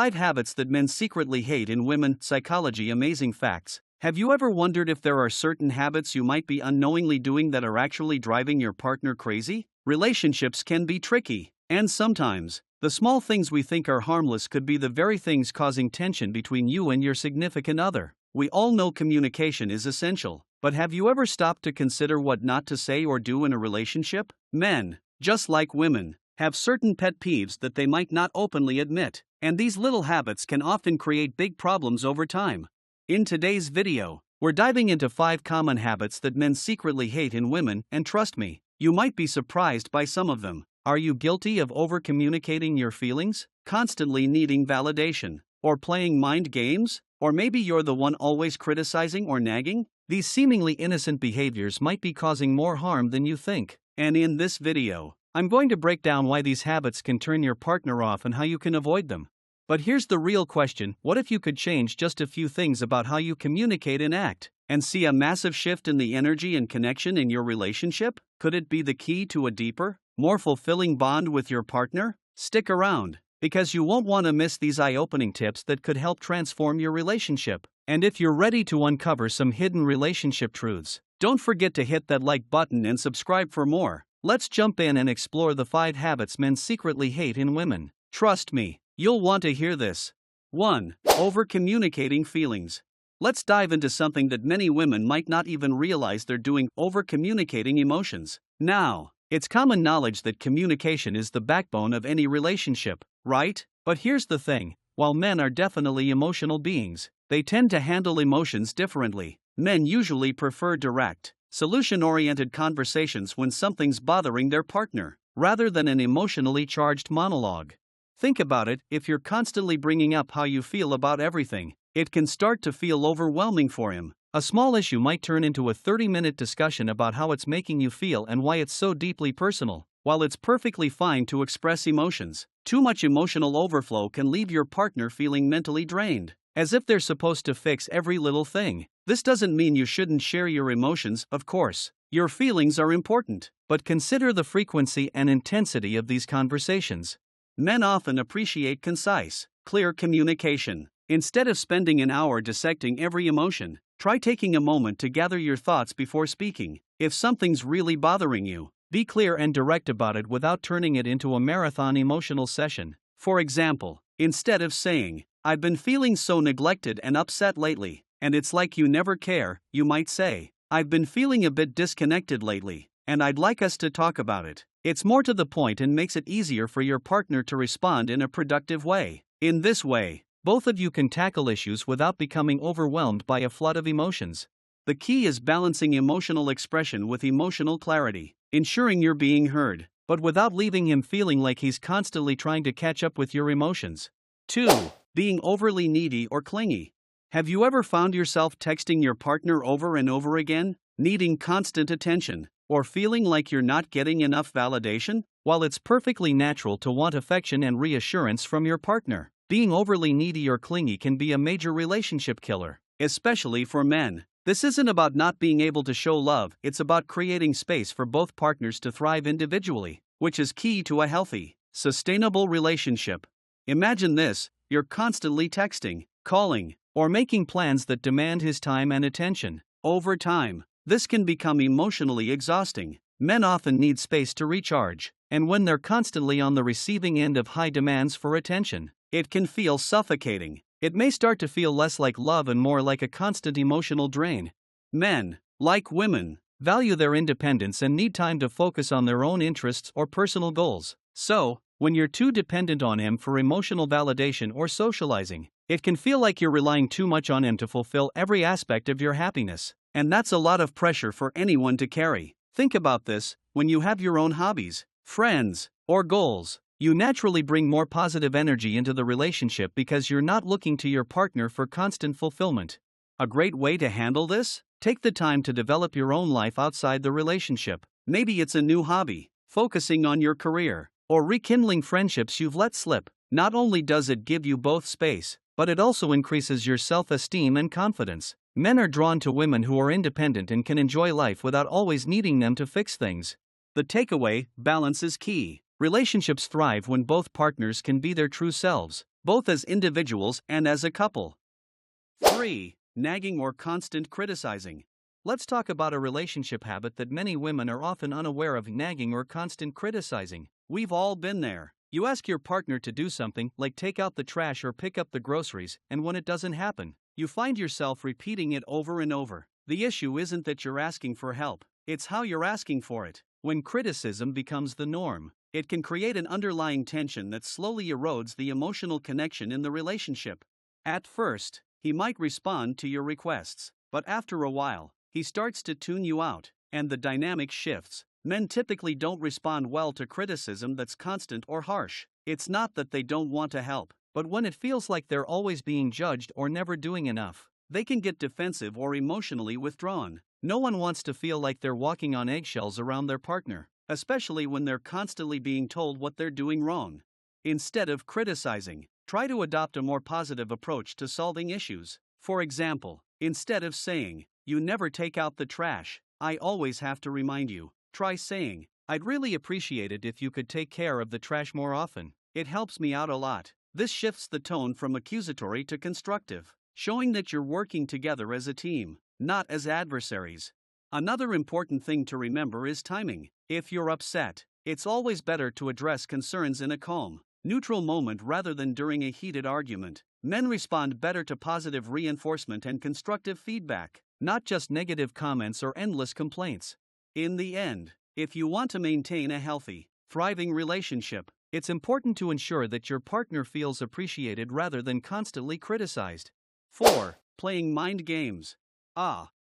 5 habits that men secretly hate in women. Psychology amazing facts. Have you ever wondered if there are certain habits you might be unknowingly doing that are actually driving your partner crazy? Relationships can be tricky, and sometimes, the small things we think are harmless could be the very things causing tension between you and your significant other. We all know communication is essential, but have you ever stopped to consider what not to say or do in a relationship? Men, just like women, have certain pet peeves that they might not openly admit, and these little habits can often create big problems over time. In today's video, we're diving into 5 common habits that men secretly hate in women, and trust me, you might be surprised by some of them. Are you guilty of over-communicating your feelings, constantly needing validation, or playing mind games? Or maybe you're the one always criticizing or nagging? These seemingly innocent behaviors might be causing more harm than you think. And in this video, I'm going to break down why these habits can turn your partner off and how you can avoid them. But here's the real question: what if you could change just a few things about how you communicate and act, and see a massive shift in the energy and connection in your relationship? Could it be the key to a deeper, more fulfilling bond with your partner? Stick around, because you won't want to miss these eye-opening tips that could help transform your relationship. And if you're ready to uncover some hidden relationship truths, don't forget to hit that like button and subscribe for more. Let's jump in and explore the 5 habits men secretly hate in women. Trust me, you'll want to hear this. 1. Over-communicating feelings. Let's dive into something that many women might not even realize they're doing: over-communicating emotions. Now, it's common knowledge that communication is the backbone of any relationship, right? But here's the thing: while men are definitely emotional beings, they tend to handle emotions differently. Men usually prefer direct, solution-oriented conversations when something's bothering their partner, rather than an emotionally charged monologue. Think about it: if you're constantly bringing up how you feel about everything, it can start to feel overwhelming for him. A small issue might turn into a 30-minute discussion about how it's making you feel and why it's so deeply personal. While it's perfectly fine to express emotions, too much emotional overflow can leave your partner feeling mentally drained, as if they're supposed to fix every little thing. This doesn't mean you shouldn't share your emotions, of course. Your feelings are important, but consider the frequency and intensity of these conversations. Men often appreciate concise, clear communication. Instead of spending an hour dissecting every emotion, try taking a moment to gather your thoughts before speaking. If something's really bothering you, be clear and direct about it without turning it into a marathon emotional session. For example, instead of saying, "I've been feeling so neglected and upset lately, and it's like you never care," you might say, "I've been feeling a bit disconnected lately, and I'd like us to talk about it." It's more to the point and makes it easier for your partner to respond in a productive way. In this way, both of you can tackle issues without becoming overwhelmed by a flood of emotions. The key is balancing emotional expression with emotional clarity, ensuring you're being heard, but without leaving him feeling like he's constantly trying to catch up with your emotions. 2. Being overly needy or clingy. Have you ever found yourself texting your partner over and over again, needing constant attention, or feeling like you're not getting enough validation? While it's perfectly natural to want affection and reassurance from your partner, being overly needy or clingy can be a major relationship killer, especially for men. This isn't about not being able to show love, it's about creating space for both partners to thrive individually, which is key to a healthy, sustainable relationship. Imagine this: you're constantly texting, calling, or making plans that demand his time and attention. Over time, this can become emotionally exhausting. Men often need space to recharge, and when they're constantly on the receiving end of high demands for attention, it can feel suffocating. It may start to feel less like love and more like a constant emotional drain. Men, like women, value their independence and need time to focus on their own interests or personal goals. So, when you're too dependent on him for emotional validation or socializing, it can feel like you're relying too much on him to fulfill every aspect of your happiness. And that's a lot of pressure for anyone to carry. Think about this: when you have your own hobbies, friends, or goals, you naturally bring more positive energy into the relationship because you're not looking to your partner for constant fulfillment. A great way to handle this? Take the time to develop your own life outside the relationship. Maybe it's a new hobby, focusing on your career, or rekindling friendships you've let slip. Not only does it give you both space, but it also increases your self-esteem and confidence. Men are drawn to women who are independent and can enjoy life without always needing them to fix things. The takeaway: balance is key. Relationships thrive when both partners can be their true selves, both as individuals and as a couple. 3. Nagging or constant criticizing. Let's talk about a relationship habit that many women are often unaware of: nagging or constant criticizing. We've all been there. You ask your partner to do something, like take out the trash or pick up the groceries, and when it doesn't happen, you find yourself repeating it over and over. The issue isn't that you're asking for help, it's how you're asking for it. When criticism becomes the norm, it can create an underlying tension that slowly erodes the emotional connection in the relationship. At first, he might respond to your requests, but after a while, he starts to tune you out, and the dynamic shifts. Men typically don't respond well to criticism that's constant or harsh. It's not that they don't want to help, but when it feels like they're always being judged or never doing enough, they can get defensive or emotionally withdrawn. No one wants to feel like they're walking on eggshells around their partner, especially when they're constantly being told what they're doing wrong. Instead of criticizing, try to adopt a more positive approach to solving issues. For example, instead of saying, "You never take out the trash, I always have to remind you," try saying, "I'd really appreciate it if you could take care of the trash more often. It helps me out a lot." This shifts the tone from accusatory to constructive, showing that you're working together as a team, not as adversaries. Another important thing to remember is timing. If you're upset, it's always better to address concerns in a calm, neutral moment rather than during a heated argument. Men respond better to positive reinforcement and constructive feedback, not just negative comments or endless complaints. In the end, if you want to maintain a healthy, thriving relationship, it's important to ensure that your partner feels appreciated rather than constantly criticized. 4. Playing mind games.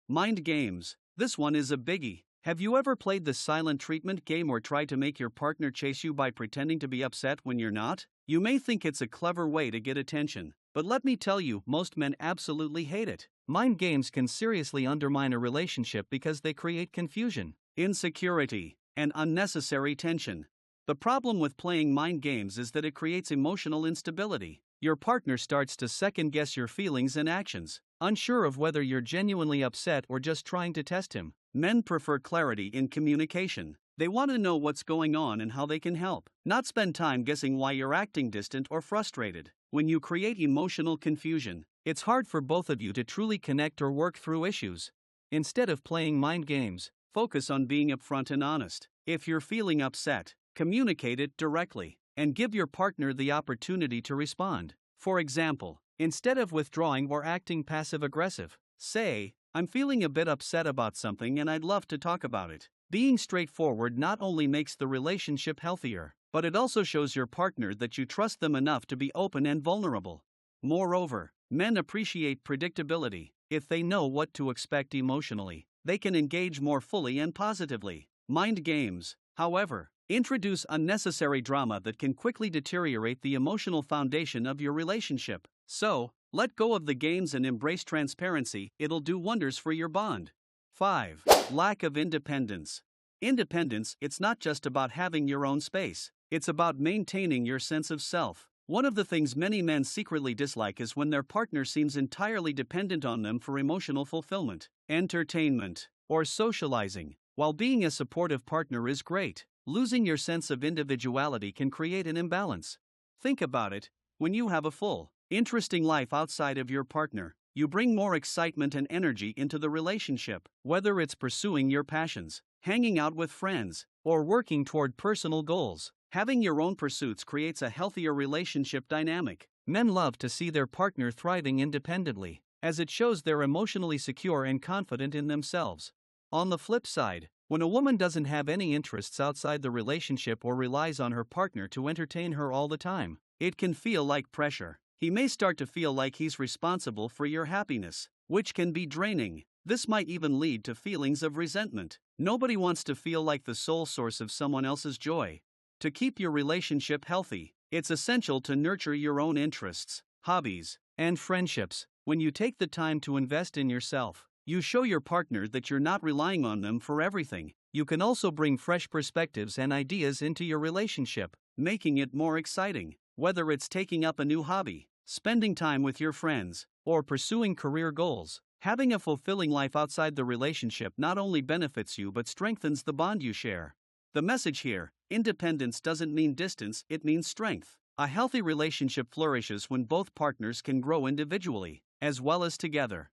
Mind games. This one is a biggie. Have you ever played the silent treatment game or tried to make your partner chase you by pretending to be upset when you're not? You may think it's a clever way to get attention, but let me tell you, most men absolutely hate it. Mind games can seriously undermine a relationship because they create confusion, insecurity, and unnecessary tension. The problem with playing mind games is that it creates emotional instability. Your partner starts to second-guess your feelings and actions, unsure of whether you're genuinely upset or just trying to test him. Men prefer clarity in communication. They want to know what's going on and how they can help, not spend time guessing why you're acting distant or frustrated. When you create emotional confusion, it's hard for both of you to truly connect or work through issues. Instead of playing mind games, focus on being upfront and honest. If you're feeling upset, communicate it directly, and give your partner the opportunity to respond. For example, instead of withdrawing or acting passive-aggressive, say, "I'm feeling a bit upset about something and I'd love to talk about it." Being straightforward not only makes the relationship healthier, but it also shows your partner that you trust them enough to be open and vulnerable. Moreover, men appreciate predictability. If they know what to expect emotionally, they can engage more fully and positively. Mind games, however, introduce unnecessary drama that can quickly deteriorate the emotional foundation of your relationship. So, let go of the games and embrace transparency. It'll do wonders for your bond. 5. Lack of independence. Independence, it's not just about having your own space, it's about maintaining your sense of self. One of the things many men secretly dislike is when their partner seems entirely dependent on them for emotional fulfillment, entertainment, or socializing. While being a supportive partner is great, losing your sense of individuality can create an imbalance. Think about it: when you have a full, interesting life outside of your partner, you bring more excitement and energy into the relationship. Whether it's pursuing your passions, hanging out with friends, or working toward personal goals, having your own pursuits creates a healthier relationship dynamic. Men love to see their partner thriving independently, as it shows they're emotionally secure and confident in themselves. On the flip side, when a woman doesn't have any interests outside the relationship or relies on her partner to entertain her all the time, it can feel like pressure. He may start to feel like he's responsible for your happiness, which can be draining. This might even lead to feelings of resentment. Nobody wants to feel like the sole source of someone else's joy. To keep your relationship healthy, it's essential to nurture your own interests, hobbies, and friendships. When you take the time to invest in yourself, you show your partner that you're not relying on them for everything. You can also bring fresh perspectives and ideas into your relationship, making it more exciting. Whether it's taking up a new hobby, spending time with your friends, or pursuing career goals, having a fulfilling life outside the relationship not only benefits you but strengthens the bond you share. The message here: independence doesn't mean distance, it means strength. A healthy relationship flourishes when both partners can grow individually, as well as together.